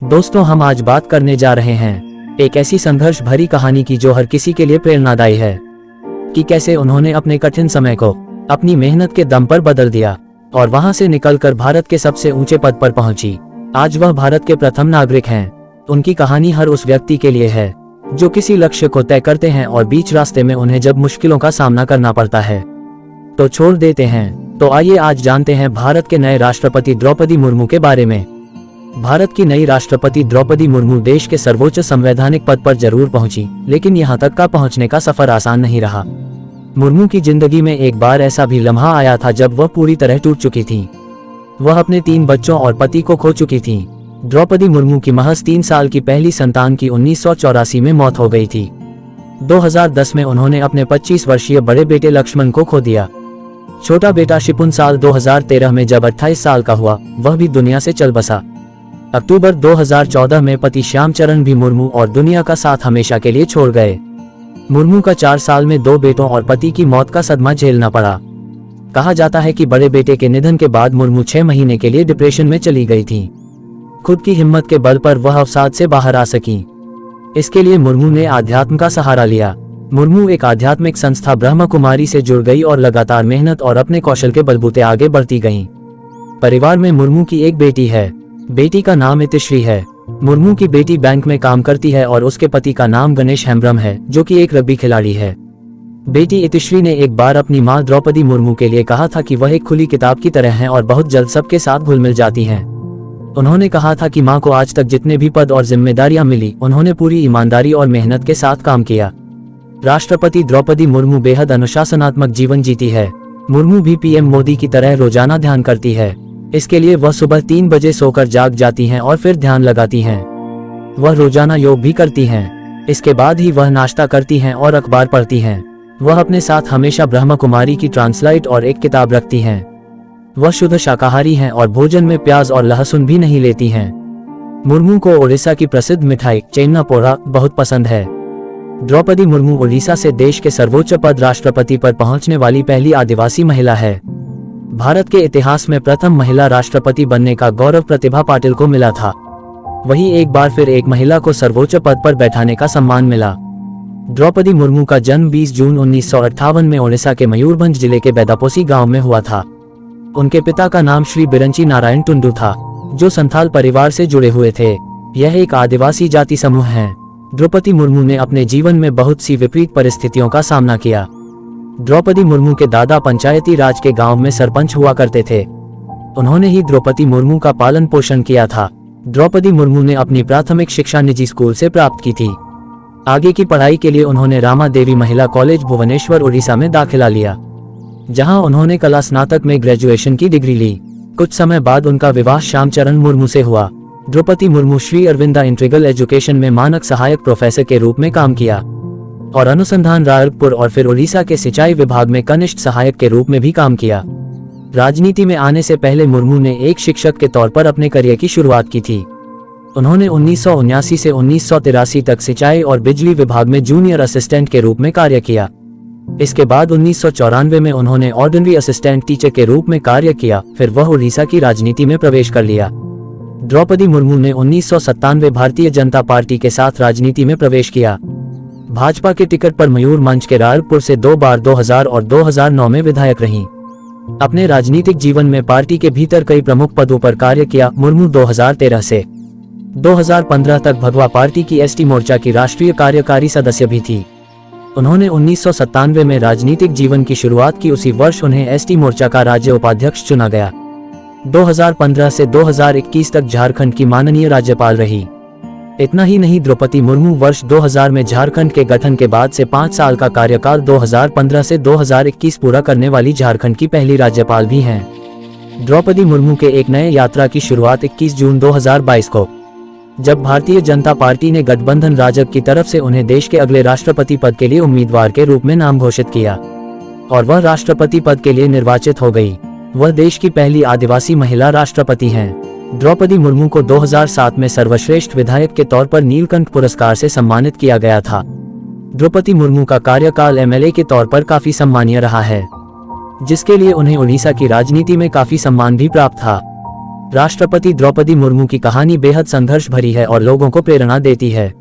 दोस्तों, हम आज बात करने जा रहे हैं एक ऐसी संघर्ष भरी कहानी की जो हर किसी के लिए प्रेरणादायी है कि कैसे उन्होंने अपने कठिन समय को अपनी मेहनत के दम पर बदल दिया और वहां से निकलकर भारत के सबसे ऊंचे पद पर पहुंची। आज वह भारत के प्रथम नागरिक हैं। उनकी कहानी हर उस व्यक्ति के लिए है जो किसी लक्ष्य को तय करते हैं और बीच रास्ते में उन्हें जब मुश्किलों का सामना करना पड़ता है तो छोड़ देते हैं। तो आइए आज जानते हैं भारत के नए राष्ट्रपति द्रौपदी मुर्मू के बारे में। भारत की नई राष्ट्रपति द्रौपदी मुर्मू देश के सर्वोच्च संवैधानिक पद पर जरूर पहुंची, लेकिन यहां तक का पहुंचने का सफर आसान नहीं रहा। मुर्मू की जिंदगी में एक बार ऐसा भी लम्हा आया था जब वह पूरी तरह टूट चुकी थी। वह अपने 3 बच्चों और पति को खो चुकी थी। द्रौपदी मुर्मू की महज 3 साल की पहली संतान की 1984 में मौत हो गई थी। 2010 में उन्होंने अपने 25 वर्षीय बड़े बेटे लक्ष्मण को खो दिया। छोटा बेटा शिपुन साल 2013 में जब 28 साल का हुआ, वह भी दुनिया से चल बसा। अक्टूबर 2014 में पति श्यामचरण भी मुर्मू और दुनिया का साथ हमेशा के लिए छोड़ गए। मुर्मू का 4 साल में 2 बेटों और पति की मौत का सदमा झेलना पड़ा। कहा जाता है कि बड़े बेटे के निधन के बाद मुर्मू 6 महीने के लिए डिप्रेशन में चली गई थी। खुद की हिम्मत के बल पर वह अवसाद से बाहर आ सकी। इसके लिए मुर्मू ने आध्यात्म का सहारा लिया। मुर्मू एक आध्यात्मिक संस्था ब्रह्म कुमारी से जुड़ गई और लगातार मेहनत और अपने कौशल के बलबूते आगे बढ़ती गईं। परिवार में मुर्मू की एक बेटी है। बेटी का नाम इतिश्री है। मुर्मू की बेटी बैंक में काम करती है और उसके पति का नाम गणेश हेम्ब्रम है, जो कि एक रग्बी खिलाड़ी है। बेटी इतिश्री ने एक बार अपनी मां द्रौपदी मुर्मू के लिए कहा था कि वह एक खुली किताब की तरह हैं और बहुत जल्द सबके साथ घुल मिल जाती हैं। उन्होंने कहा था कि मां को आज तक जितने भी पद और जिम्मेदारियां मिली, उन्होंने पूरी ईमानदारी और मेहनत के साथ काम किया। राष्ट्रपति द्रौपदी मुर्मू बेहद अनुशासनात्मक जीवन जीती है। मुर्मू भी पीएम मोदी की तरह रोजाना ध्यान करती है। इसके लिए वह सुबह 3 बजे सोकर जाग जाती हैं और फिर ध्यान लगाती हैं। वह रोजाना योग भी करती हैं। इसके बाद ही वह नाश्ता करती हैं और अखबार पढ़ती हैं। वह अपने साथ हमेशा ब्रह्म कुमारी की ट्रांसलाइट और एक किताब रखती हैं। वह शुद्ध शाकाहारी हैं और भोजन में प्याज और लहसुन भी नहीं लेती हैं। मुर्मू को ओडिशा की प्रसिद्ध मिठाई चेन्ना पोड़ा बहुत पसंद है। द्रौपदी मुर्मू ओडिशा से देश के सर्वोच्च पद राष्ट्रपति पर पहुंचने वाली पहली आदिवासी महिला है। भारत के इतिहास में प्रथम महिला राष्ट्रपति बनने का गौरव प्रतिभा पाटिल को मिला था। वही एक बार फिर एक महिला को सर्वोच्च पद पर बैठाने का सम्मान मिला। द्रौपदी मुर्मू का जन्म 20 जून 1958 में ओडिशा के मयूरभंज जिले के बेदापोसी गांव में हुआ था। उनके पिता का नाम श्री बिरंची नारायण टुंडू था, जो संथाल परिवार से जुड़े हुए थे। यह एक आदिवासी जाति समूह है। द्रौपदी मुर्मू ने अपने जीवन में बहुत सी विपरीत परिस्थितियों का सामना किया। द्रौपदी मुर्मू के दादा पंचायती राज के गांव में सरपंच हुआ करते थे। उन्होंने ही द्रौपदी मुर्मू का पालन पोषण किया था। द्रौपदी मुर्मू ने अपनी प्राथमिक शिक्षा निजी स्कूल से प्राप्त की थी। आगे की पढ़ाई के लिए उन्होंने रामा देवी महिला कॉलेज भुवनेश्वर उड़ीसा में दाखिला लिया, जहां उन्होंने कला स्नातक में ग्रेजुएशन की डिग्री ली। कुछ समय बाद उनका विवाह श्यामचरण मुर्मू से हुआ। द्रौपदी मुर्मू श्री अरविंदा इंटीग्रल एजुकेशन में मानक सहायक प्रोफेसर के रूप में काम किया और अनुसंधान रायपुर और फिर उड़ीसा के सिंचाई विभाग में कनिष्ठ सहायक के रूप में भी काम किया। राजनीति में आने से पहले मुर्मू ने एक शिक्षक के तौर पर अपने करियर की शुरुआत की थी। उन्होंने 1979 से 1983 तक सिंचाई और बिजली विभाग में जूनियर असिस्टेंट के रूप में कार्य किया। इसके बाद 1994 में उन्होंने ऑर्डिनरी असिस्टेंट टीचर के रूप में कार्य किया। फिर वह उड़ीसा की राजनीति में प्रवेश कर लिया। द्रौपदी मुर्मू ने 1997 भारतीय जनता पार्टी के साथ राजनीति में प्रवेश किया। भाजपा के टिकट पर मयूर मंच के रायपुर से 2 बार 2000 और 2009 में विधायक रहीं। अपने राजनीतिक जीवन में पार्टी के भीतर कई प्रमुख पदों पर कार्य किया। मुर्मू 2013 से 2015 तक भगवा पार्टी की एसटी मोर्चा की राष्ट्रीय कार्यकारी सदस्य भी थी। उन्होंने 1997 में राजनीतिक जीवन की शुरुआत की। उसी वर्ष उन्हें एसटी मोर्चा का राज्य उपाध्यक्ष चुना गया। 2015 से 2021 तक झारखंड की माननीय राज्यपाल रही। इतना ही नहीं, द्रौपदी मुर्मू वर्ष 2000 में झारखंड के गठन के बाद से 5 साल का कार्यकाल 2015 से 2021 पूरा करने वाली झारखंड की पहली राज्यपाल भी हैं। द्रौपदी मुर्मू के एक नए यात्रा की शुरुआत 21 जून 2022 को, जब भारतीय जनता पार्टी ने गठबंधन राजग की तरफ से उन्हें देश के अगले राष्ट्रपति पद के लिए उम्मीदवार के रूप में नाम घोषित किया और वह राष्ट्रपति पद के लिए निर्वाचित हो गई। वह देश की पहली आदिवासी महिला राष्ट्रपति हैं। द्रौपदी मुर्मू को 2007 में सर्वश्रेष्ठ विधायक के तौर पर नीलकंठ पुरस्कार से सम्मानित किया गया था। द्रौपदी मुर्मू का कार्यकाल एमएलए के तौर पर काफी सम्मानीय रहा है, जिसके लिए उन्हें उड़ीसा की राजनीति में काफी सम्मान भी प्राप्त था। राष्ट्रपति द्रौपदी मुर्मू की कहानी बेहद संघर्ष भरी है और लोगों को प्रेरणा देती है।